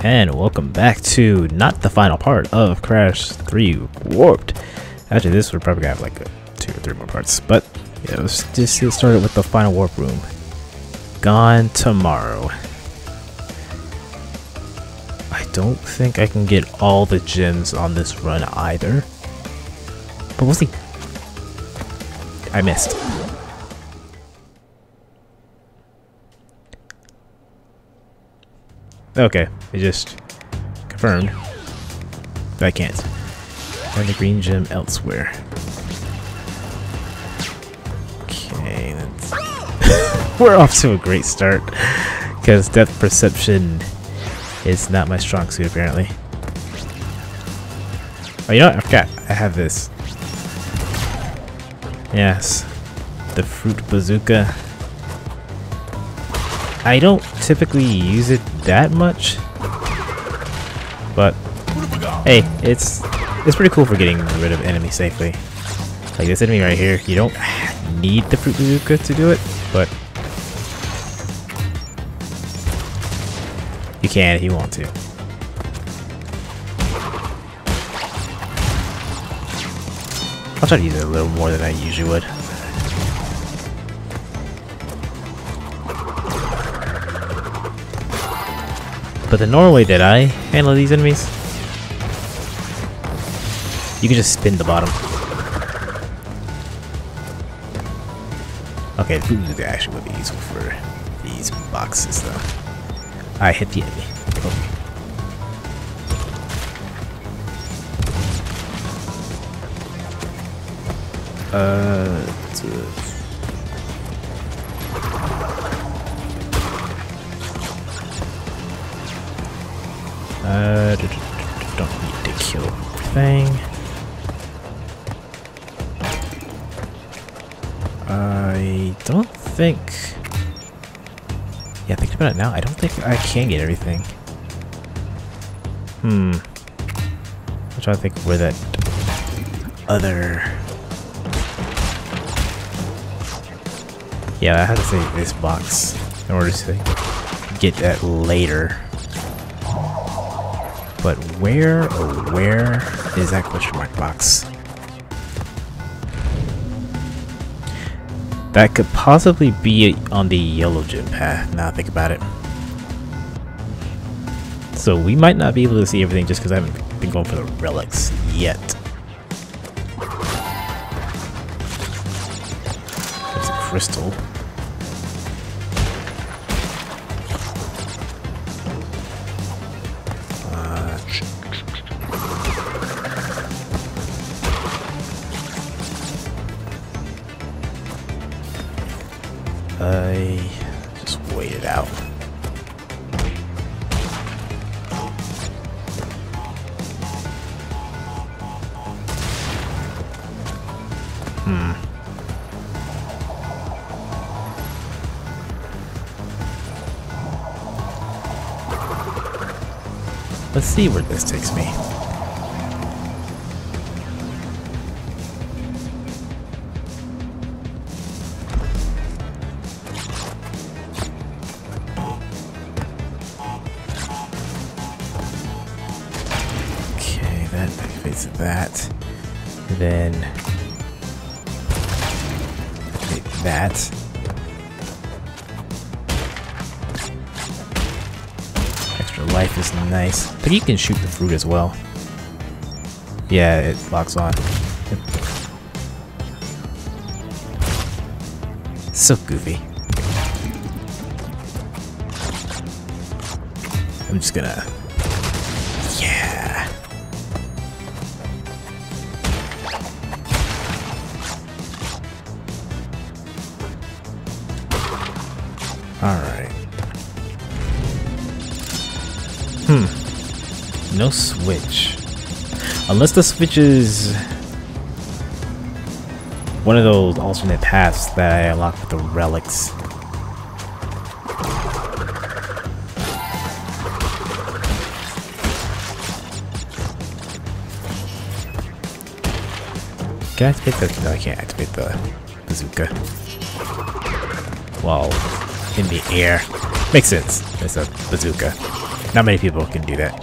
and welcome back to not the final part of Crash 3 Warped. Actually, this would probably have like 2 or 3 more parts, but yeah, let's just get started with the final warp room. Gone tomorrow. I don't think I can get all the gems on this run either, but we'll see. I missed. Okay, it just confirmed that I can't. Find the green gem elsewhere. Okay, that's we're off to a great start because depth perception is not my strong suit apparently. Oh, you know what? I forgot. I have this. Yes, the fruit bazooka. I don't typically use it that much, but hey, it's pretty cool for getting rid of enemies safely. Like this enemy right here, you don't need the fruit bazooka to do it, but you can if you want to. I'll try to use it a little more than I usually would. But the normal way that I handle these enemies, you can just spin the bottom. Okay, the food bazooka actually would be useful for these boxes though. I hit the enemy. Okay. Don't need to kill everything. I don't think. Yeah, thinking about it now, I don't think I can get everything. I'm trying to think where that other. Yeah, I have to save this box in order to get that later. But where is that question mark box? That could possibly be on the yellow gem path, now I think about it. So we might not be able to see everything just because I haven't been going for the relics yet. There's a crystal. I just wait it out. Let's see where this takes me. That, then that. Extra life is nice. But you can shoot the fruit as well. Yeah, it locks on. So goofy. I'm just gonna. Yeah. Alright. No switch. Unless the switch is one of those alternate paths that I unlock with the relics. Can I activate the... No, I can't activate the bazooka. While in the air. Makes sense. It's a bazooka. Not many people can do that.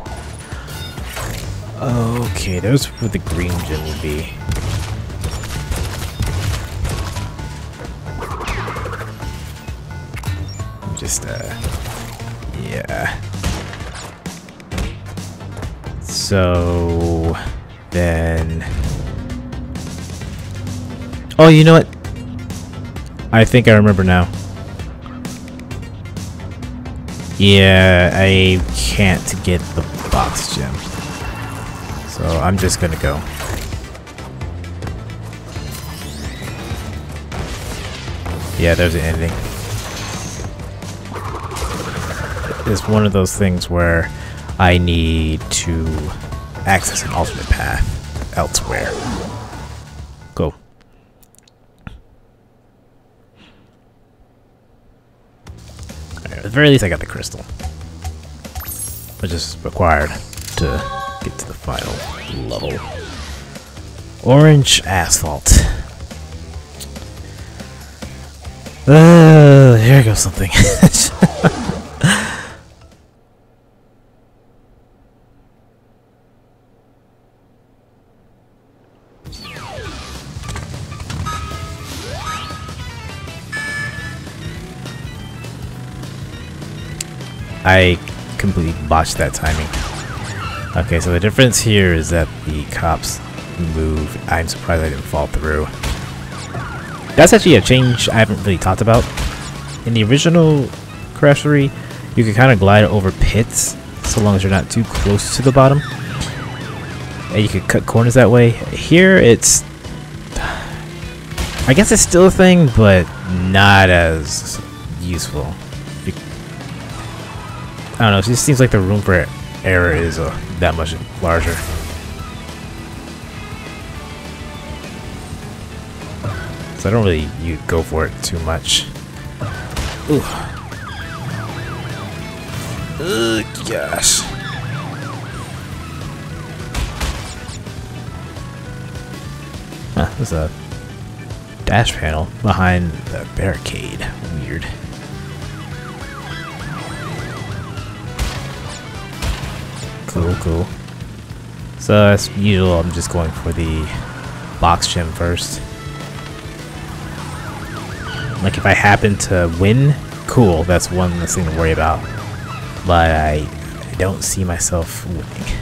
Okay, there's where the green gem would be. Just, yeah. So, then... Oh, you know what? I think I remember now. Yeah, I can't get the box gem. So I'm just gonna go. Yeah, there's an ending. It's one of those things where I need to access an alternate path elsewhere. Go. At the very least, I got the crystal, which is required to get to the final level. Orange asphalt. Here goes something. I completely botched that timing. Okay, so the difference here is that the cops move. I'm surprised I didn't fall through. That's actually a change I haven't really talked about. In the original Crash 3, you could kind of glide over pits so long as you're not too close to the bottom. And you could cut corners that way. Here, it's... I guess it's still a thing, but not as useful. I don't know, it just seems like the room for error is that much larger. So I don't really go for it too much. Ooh. Oh gosh. Huh, there's a dash panel behind the barricade. Weird. Cool. So as usual, I'm just going for the box gem first. Like if I happen to win, cool, that's one less thing to worry about. But I don't see myself winning.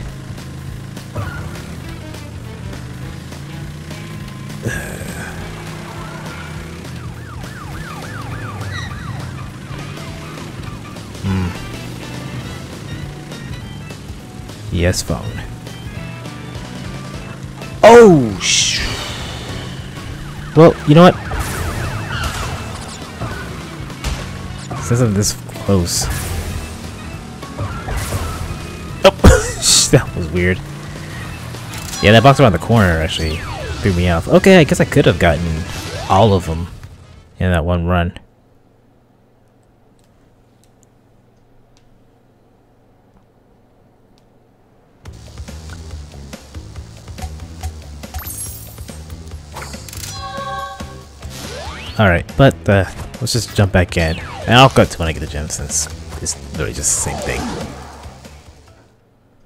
Yes, phone. Oh, well, you know what? Since I'm this close. Oh, that was weird. Yeah, that box around the corner actually threw me off. Okay, I guess I could have gotten all of them in that one run. Alright, but let's just jump back in. And I'll cut to when I get the gem since it's literally just the same thing.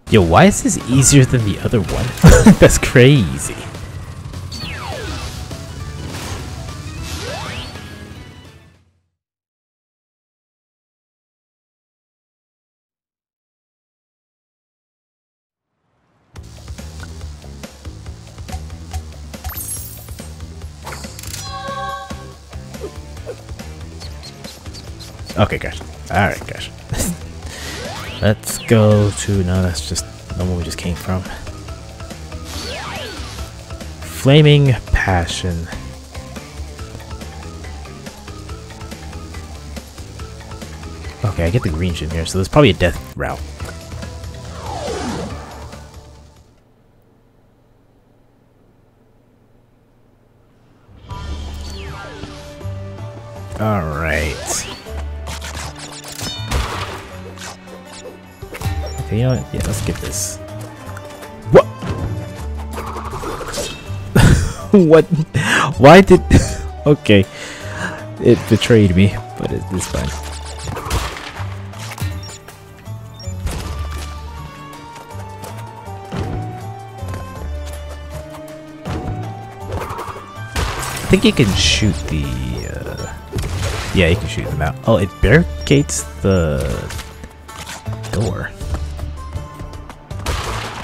Yo, why is this easier than the other one? That's crazy. Okay, gosh. Alright, gosh. Let's go to... No, that's just the one we just came from. Flaming Passion. Okay, I get the green gem here, so there's probably a death route. Alright. Okay, you know what? Yeah, let's get this. What? What? Why did... Okay. It betrayed me, but it's fine. think you can shoot the... yeah, you can shoot them out. Oh, it barricades the door.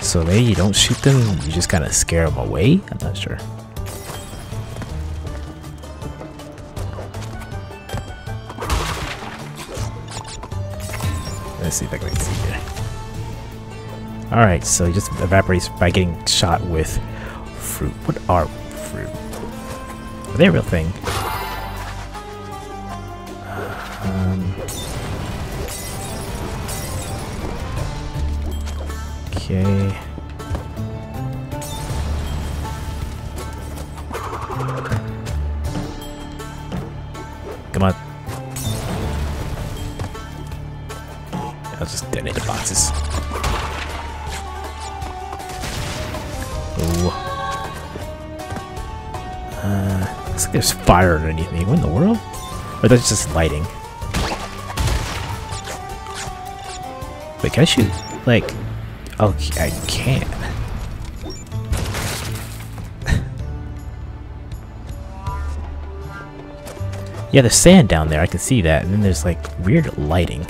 So maybe you don't shoot them, you just kind of scare them away? I'm not sure. Let's see if I can see here. Alright, so he just evaporates by getting shot with fruit. What are fruit? Are they a real thing? Okay. Come on. I'll just detonate the boxes. Ooh. Looks like there's fire underneath me. What in the world? Or that's just lighting. Wait, can I shoot? Like... okay, I can. Yeah, there's sand down there, I can see that, and then there's like weird lighting.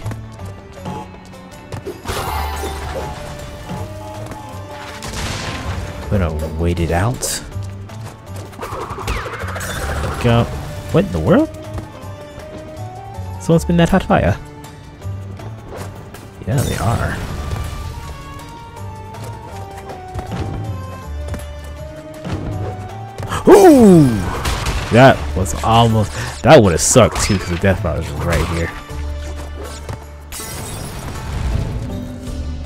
I'm gonna wait it out. Go. What in the world? Someone's been that hot fire. Yeah, they are. Ooh! That was almost... that would have sucked too, because the death route is right here.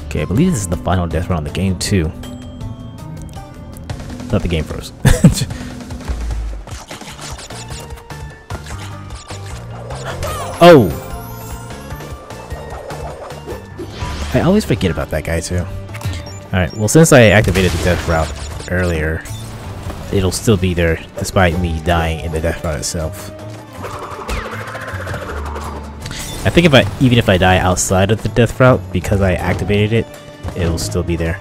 Okay, I believe this is the final death round of the game too. Thought the game froze. Oh! I always forget about that guy too. Alright, well since I activated the death route earlier, it'll still be there despite me dying in the death route itself. I think even if I die outside of the death route, because I activated it, it'll still be there.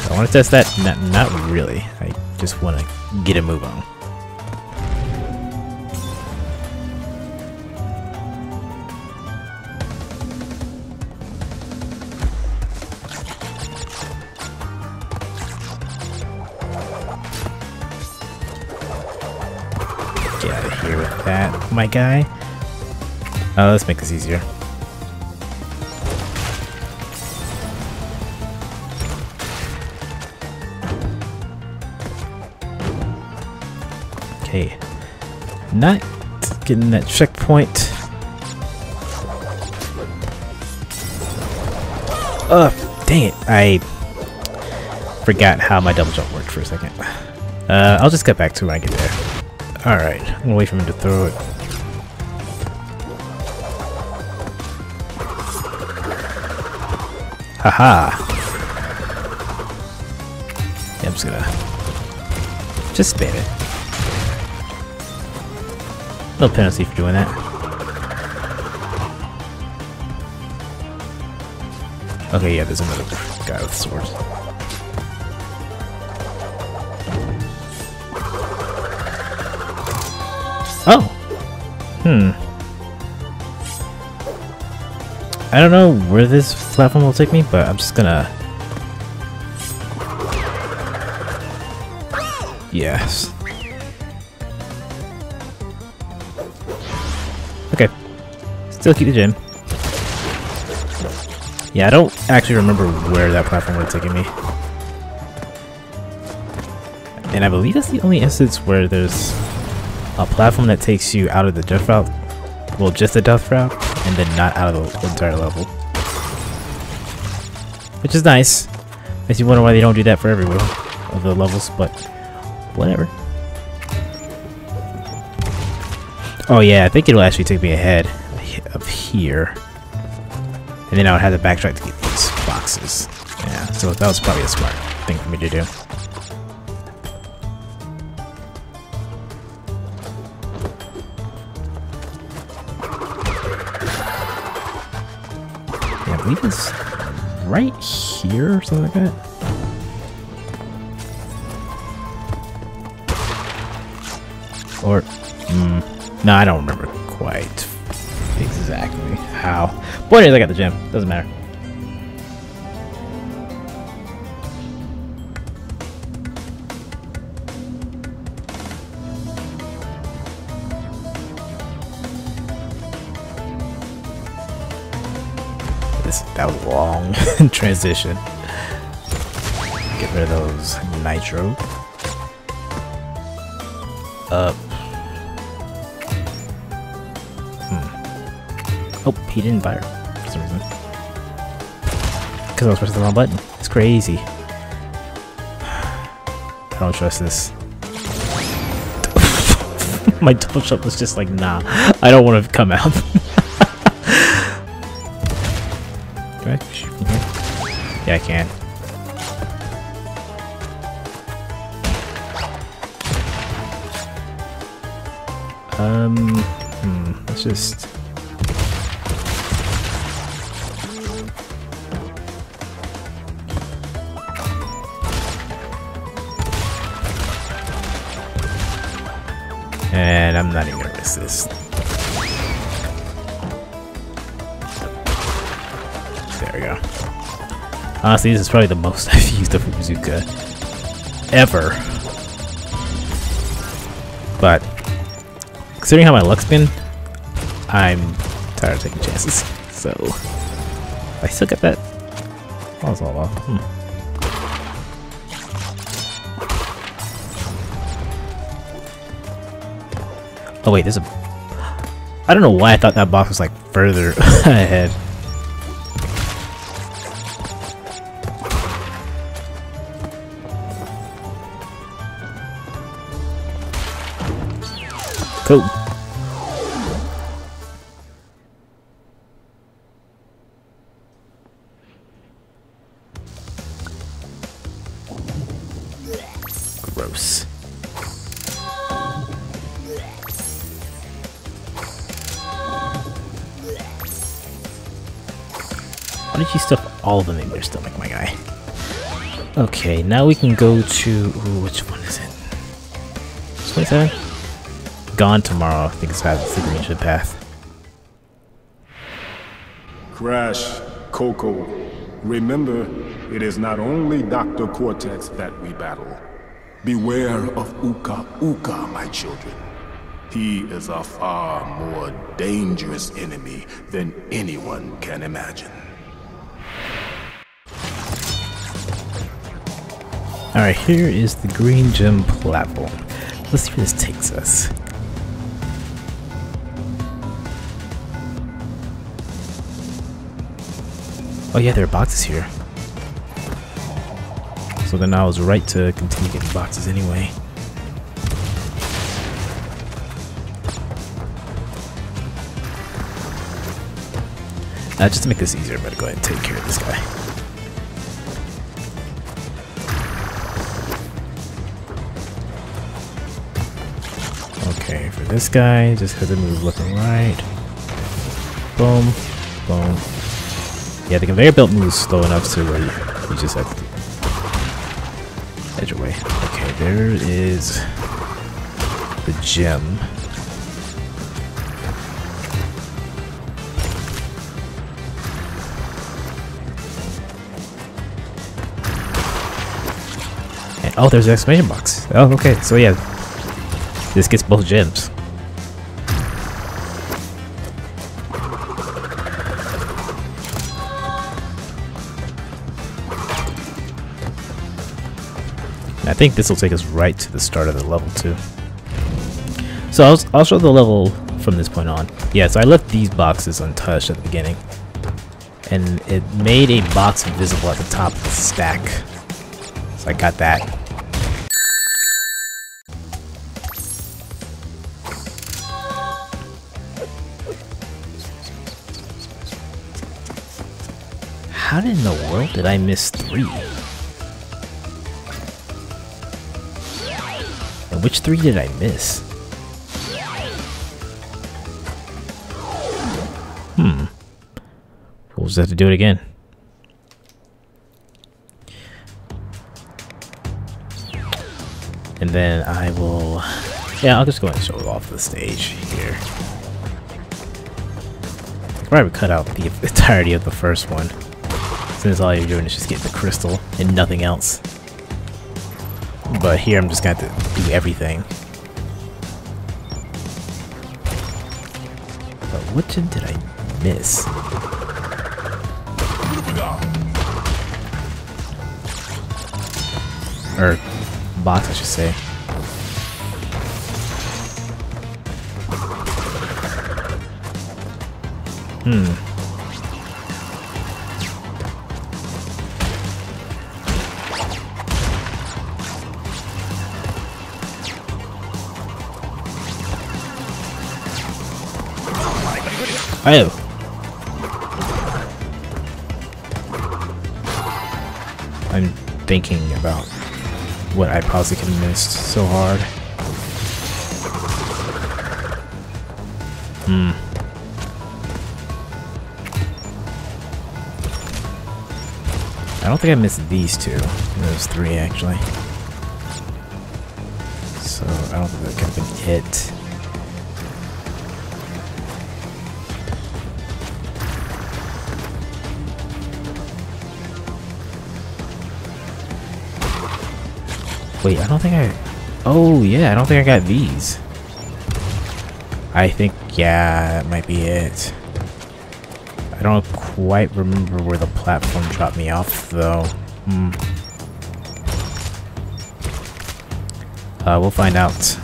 I want to test that? Not really. I just want to get a move on. Get out of here with that, my guy. Let's make this easier. Okay. Not getting that checkpoint. Dang it. I forgot how my double jump worked for a second. I'll just get back to it when I get there. Alright, I'm gonna wait for him to throw it. Haha! Yeah, I'm just gonna... just spam it. No penalty for doing that. Okay, yeah, there's another guy with swords. Oh! I don't know where this platform will take me, but I'm just gonna... yes. Okay. Still keep the gem. Yeah, I don't actually remember where that platform would have taken me. And I believe that's the only instance where there's a platform that takes you out of the death route. Well, just the death route, and then not out of the entire level. Which is nice. Makes you wonder why they don't do that for every one of the levels, but whatever. Oh yeah, I think it'll actually take me ahead of here. And then I would have to backtrack to get these boxes. Yeah, so that was probably a smart thing for me to do. Yeah, I believe it's right here or something like that. Or, no, I don't remember quite exactly how. Point is, I got the gem. Doesn't matter. That was a long transition. Get rid of those nitro. Up. Oh, he didn't fire for some reason. Because I was pressing the wrong button. It's crazy. I don't trust this. My double jump was just like, nah. I don't want to come out. Can I shoot from here? Yeah, I can. Let's just... And I'm not even gonna miss this. There we go. Honestly, this is probably the most I've used of bazooka ever. But considering how my luck's been, I'm tired of taking chances. So I still got that. Oh, it's all well. Oh wait, there's a... I don't know why I thought that box was like further ahead. Cool. Gross. Why did you stuff all of them in your stomach, my guy? Okay, now we can go to... Ooh, which one is it? 27? Gone tomorrow. I think it's the green ship path. Crash, Coco, remember, it is not only Dr. Cortex that we battle. Beware of Uka Uka, my children. He is a far more dangerous enemy than anyone can imagine. Alright, here is the green gem platform. Let's see where this takes us. Oh yeah, there are boxes here. So then I was right to continue getting boxes anyway. Just to make this easier, I'm gonna go ahead and take care of this guy. Okay, for this guy, just have to move left and right. Boom, boom. Yeah, the conveyor belt moves slow enough to where you just have to edge away. Okay, there is the gem. And, oh, there's the exclamation box. Oh, okay, so yeah, this gets both gems. I think this will take us right to the start of the level too. So I'll show the level from this point on. Yeah, so I left these boxes untouched at the beginning, and it made a box visible at the top of the stack. So I got that. How in the world did I miss 3? And which 3 did I miss? We'll just have to do it again. And then I will Yeah, I'll just go ahead and show it off the stage here. I probably cut out the entirety of the first one, since all you're doing is just getting the crystal and nothing else. But here I'm just going to have to do everything. But which one did I miss? Or box, I should say. Oh. I'm thinking about what I possibly could have missed so hard. I don't think I missed these two. Those three, actually. So, I don't think that could have been it. Wait, I don't think I... Oh, yeah, I don't think I got these. I think, yeah, that might be it. I don't quite remember where the platform dropped me off, though. We'll find out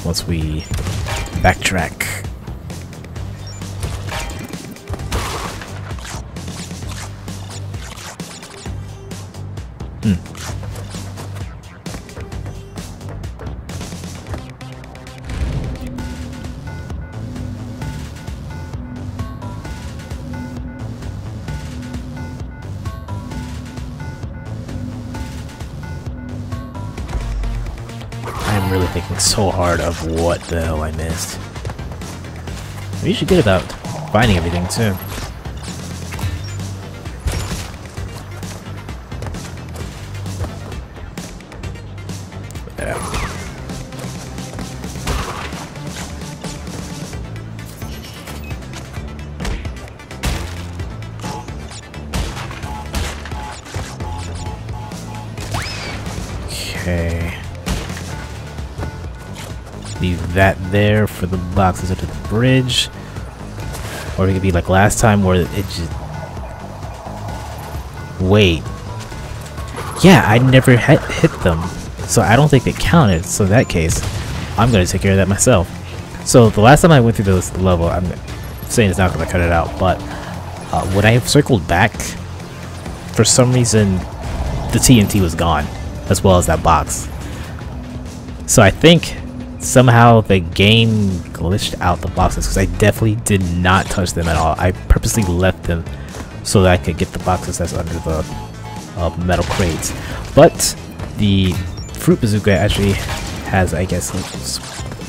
once we backtrack. I'm really thinking so hard of what the hell I missed. I'm usually good about finding everything too. Put that out. Okay. Leave that there for the boxes under the bridge. Or it could be like last time where it just... Wait. Yeah, I never hit them. So I don't think it counted. So in that case, I'm going to take care of that myself. So the last time I went through this level, I'm saying it's not going to cut it out, but when I circled back, for some reason, the TNT was gone, as well as that box. So I think somehow the game glitched out the boxes, because I definitely did not touch them at all. I purposely left them so that I could get the boxes that's under the metal crates. But the fruit bazooka actually has, I guess,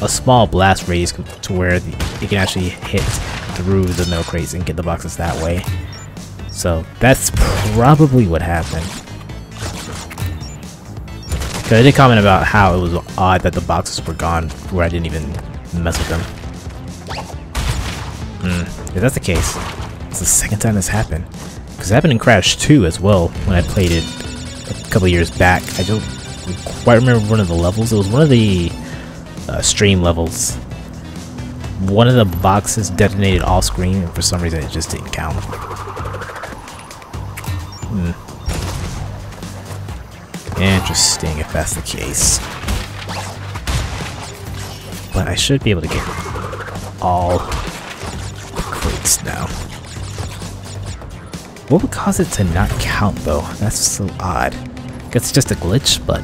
a small blast radius to where it can actually hit through the metal crates and get the boxes that way. So that's probably what happened. Because I did comment about how it was odd that the boxes were gone where I didn't even mess with them. If that's the case, it's the second time this happened. Because it happened in Crash 2 as well when I played it a couple years back. I don't quite remember one of the levels. It was one of the stream levels. One of the boxes detonated off screen, and for some reason it just didn't count. Interesting if that's the case. But I should be able to get all the crates now. What would cause it to not count though? That's so odd. It's just a glitch, but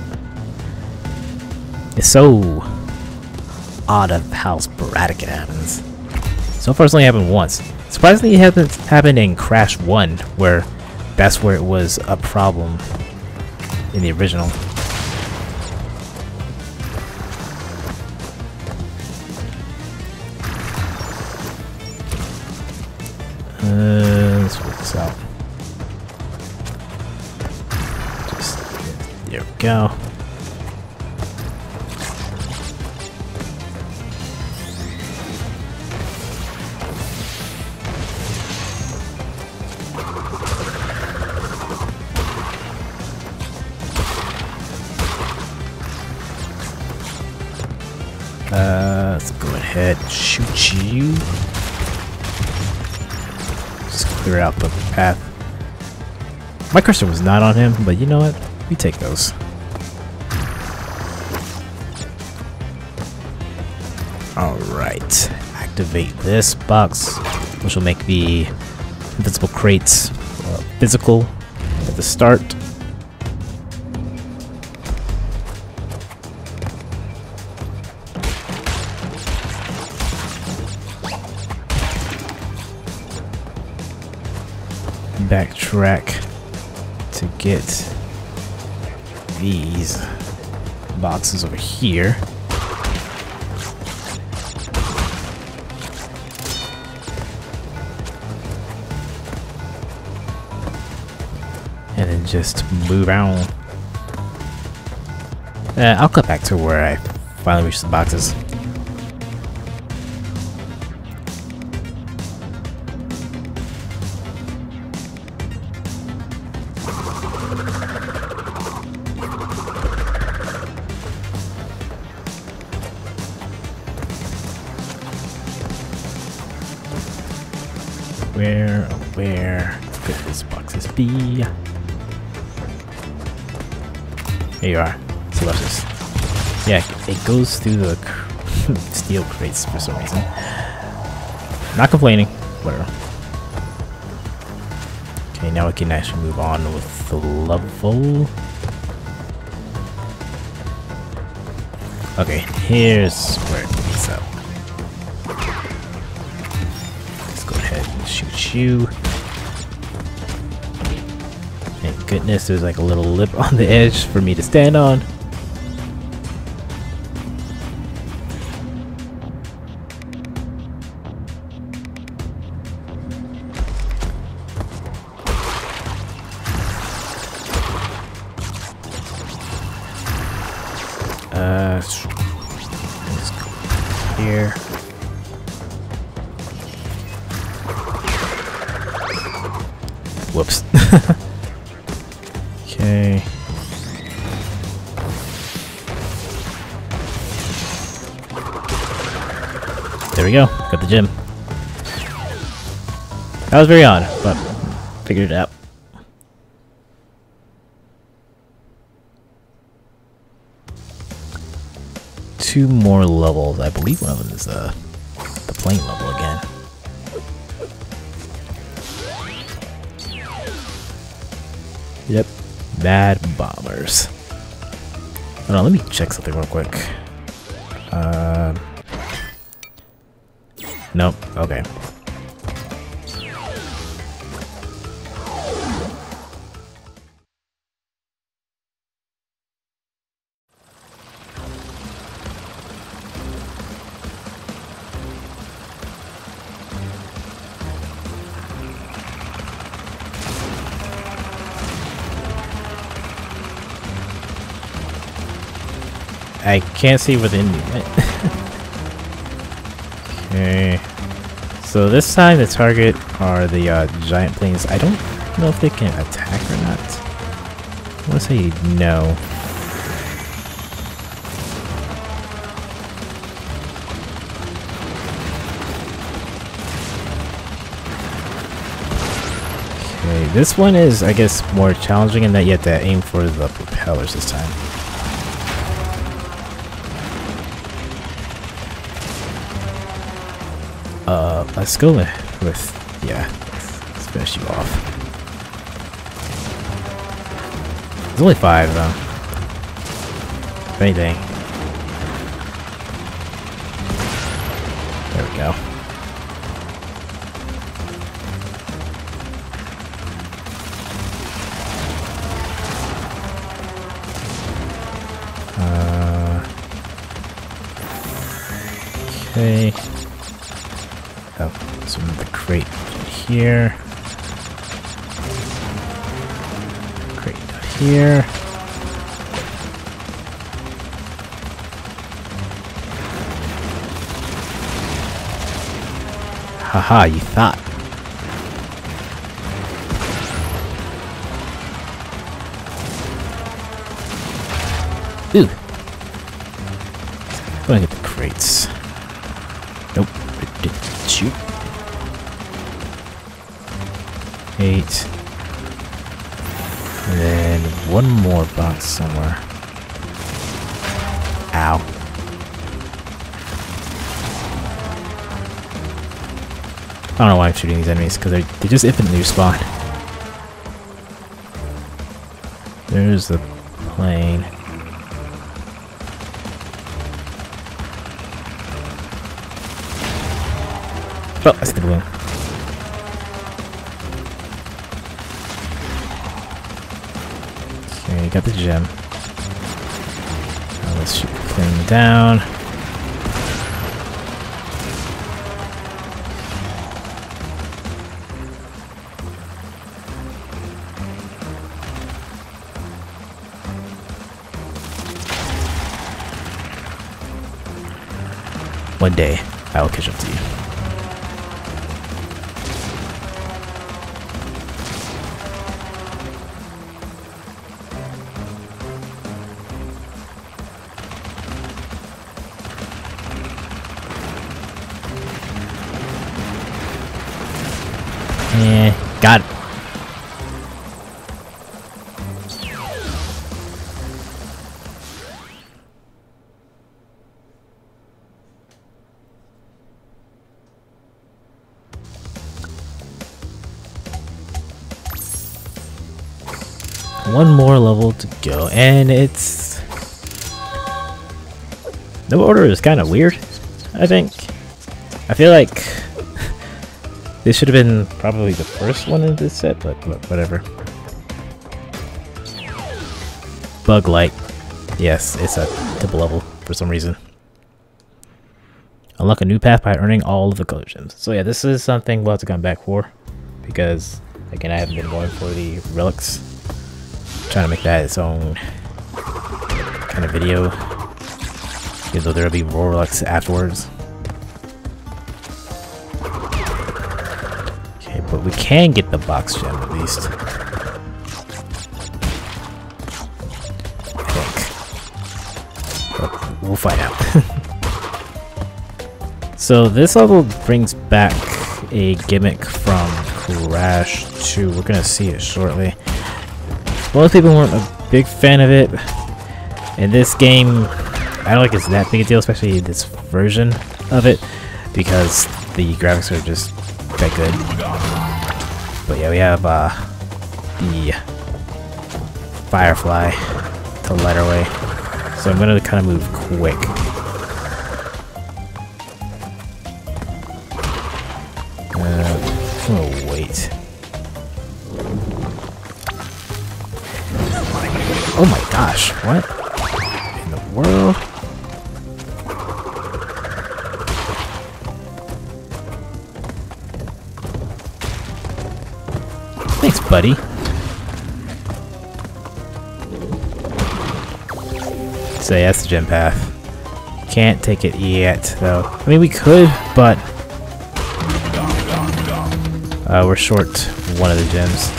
it's so odd of how sporadic it happens. So far it's only happened once. Surprisingly, it hasn't happened in Crash 1, where that's where it was a problem in the original. Let's work this out. Just there we go. ahead and shoot you. Just clear out the path. My cursor was not on him, but you know what? We take those. Alright. Activate this box, which will make the invincible crates physical at the start. Backtrack to get these boxes over here. And then just move on. I'll cut back to where I finally reach the boxes. Where could these boxes be? Here you are. So watch this. Yeah, it goes through the steel crates for some reason. Not complaining. Whatever. Okay, now we can actually move on with the level. Okay, here's where it meets up. Let's go ahead and shoot you. Thank goodness there's like a little lip on the edge for me to stand on. Let's go here. Whoops. Okay. There we go. Got the gym. That was very odd, but figured it out. Two more levels. I believe one of them is the plane level again. Yep. Mad bombers. Hold on, let me check something real quick. Nope. Okay. I can't see where the enemy went. Okay. So this time the target are the giant planes. I don't know if they can attack or not. I want to say no. Okay, this one is, I guess, more challenging in that you have to aim for the propellers this time. Let's go with, yeah, let's finish you off. There's only 5 though. If anything. There we go. Okay. Oh, so the crate here. Crate down here. Haha, you thought. Ooh. I'm gonna get the crates. 8. And then one more box somewhere. Ow. I don't know why I'm shooting these enemies, because they just infinitely respawn. There's the plane. Oh, I see the balloon. Okay, got the gem. Now let's shoot the thing down. One day, I will catch up to you. Got it. One more level to go, and it's... The order is kind of weird, I think. I feel like this should have been probably the first one in this set, but whatever. Bug Lite. Yes, it's a double level for some reason. Unlock a new path by earning all of the color gems. So yeah, this is something we'll have to come back for, because again, I haven't been going for the relics. Trying to make that its own kind of video, even though there'll be more relics afterwards. Okay, but we can get the box gem at least. I think. But we'll find out. So this level brings back a gimmick from Crash 2. We're gonna see it shortly. Most people weren't a big fan of it. In this game, I don't think it's that big a deal, especially this version of it, because the graphics are just that good. But yeah, we have the Firefly to light our way. So I'm gonna kind of move quick. I'm gonna wait. Oh my gosh, what in the world? Thanks, buddy. So yeah, that's the gem path. Can't take it yet, though. I mean, we could, but we're short one of the gems,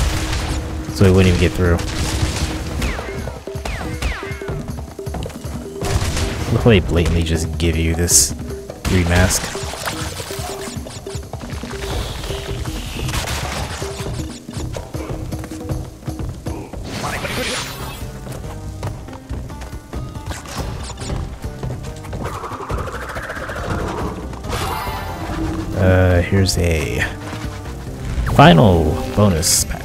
so we wouldn't even get through. Look how they blatantly just give you this green mask. Here's a final bonus path.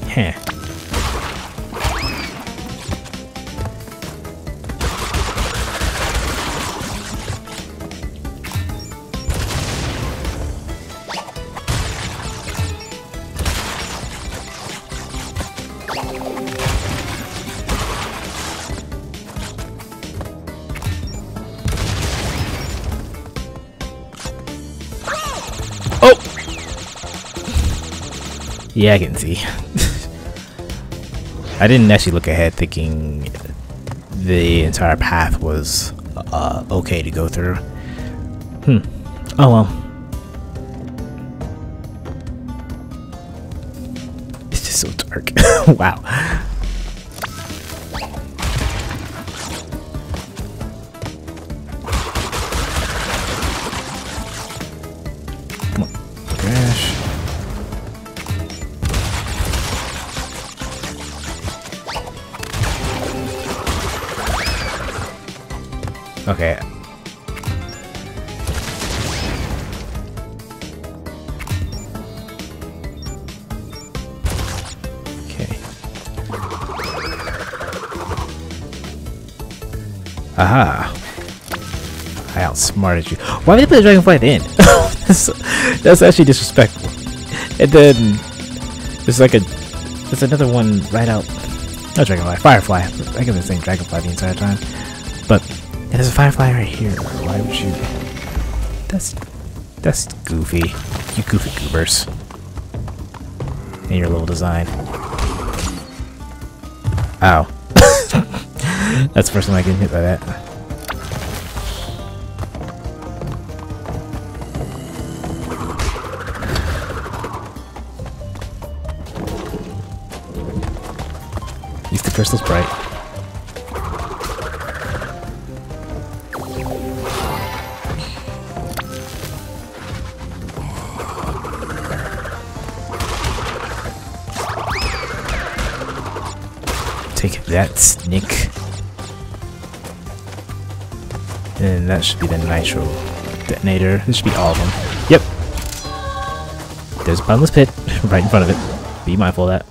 Heh. Oh! Yeah, I can see. I didn't actually look ahead thinking the entire path was okay to go through. Oh well. It's just so dark. work. Wow. Come on, Crash. Okay. Okay. Aha. I outsmarted you. Why did they put the dragonfly at the end? That's actually disrespectful. And then there's like there's another one right out. Not dragonfly, firefly. I get the same dragonfly the entire time. But there's a firefly right here. Why would you? That's goofy. You goofy goobers. And your little design. Ow. That's the first time I get hit by that. Use the crystal sprite. Take that, Snick. And that should be the nitro detonator. This should be all of them. Yep. There's a bottomless pit right in front of it. Be mindful of that.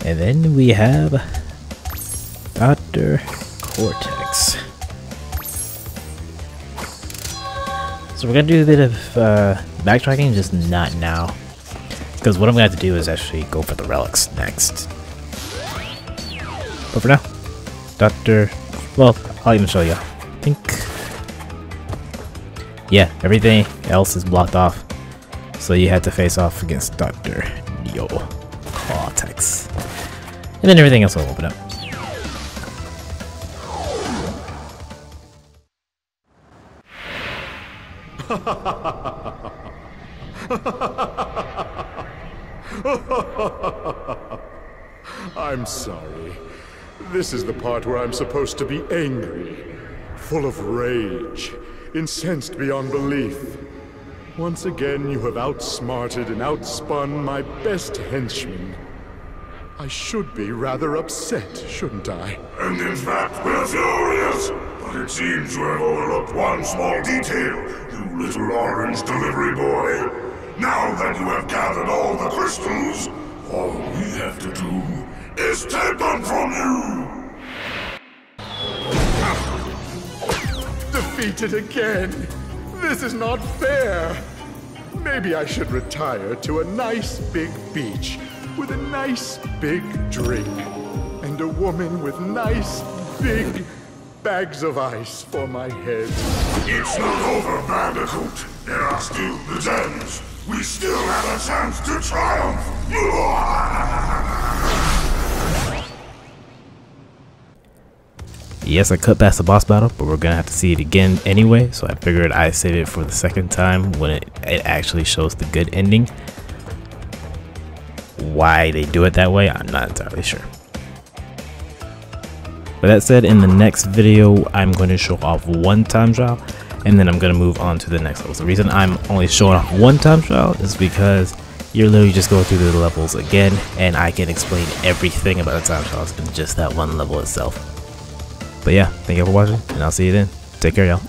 And then we have Dr. Cortex. So we're gonna do a bit of backtracking, just not now. Because what I'm gonna have to do is actually go for the relics next. But for now, well, I'll even show you. I think, yeah, everything else is blocked off. So you had to face off against Dr. Cortex. And then everything else will open up. I'm sorry. This is the part where I'm supposed to be angry, full of rage, incensed beyond belief. Once again, you have outsmarted and outspun my best henchman. I should be rather upset, shouldn't I? And in fact, we're furious. But it seems you have overlooked one small detail, you little orange delivery boy. Now that you have gathered all the crystals, all we have to do is take them from you! Defeated again! This is not fair! Maybe I should retire to a nice big beach with a nice big drink and a woman with nice big bags of ice for my head. It's not over, Bandicoot. There are still the gems. We still have a chance to triumph. Yes, I cut past the boss battle, but we're gonna have to see it again anyway, so I figured I'd save it for the second time when it actually shows the good ending. Why they do it that way, I'm not entirely sure. But that said, in the next video, I'm going to show off one time trial, and then I'm going to move on to the next level. So the reason I'm only showing off one time trial is because you're literally just going through the levels again, and I can explain everything about the time trials in just that one level itself. But yeah, thank you for watching, and I'll see you then. Take care, y'all.